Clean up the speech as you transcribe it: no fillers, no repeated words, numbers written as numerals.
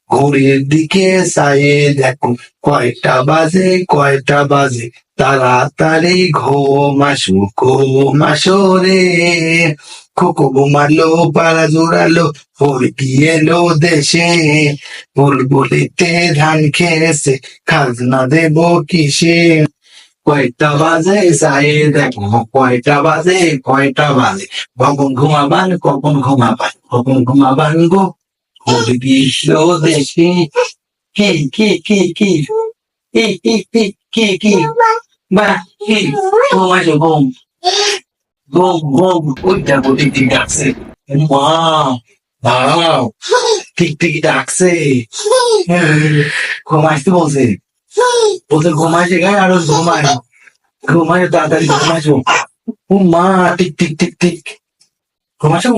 ঘড়ির দিকে চাইয়ে দেখো কয়টা বাজে তাড়াতাড়ি ঘুম আসো রে। খোকো ঘুমালো পাড়া জোড়ালো মুরগি এলো দেশে, বুলবুলিতে ধান খেয়েছে খাজনা দেবো কিসে। কয়টা বাজে চাইয়ে দেখো কয়টা বাজে কখন ঘুমাবান গো মুরগি এলো দেশে। কি বা কি ঘুমাইছো ঘুম ওই দেখো টিকটিকি ডাকছে। মা ভাও টিকটিকি ডাকছে। ঘুমাইতে বলছে ঘুমাইছে গায়ে আরো ঘুমায় তাড়াতাড়ি ঘুমাইছো। ও মা টিক ঘুমাইছো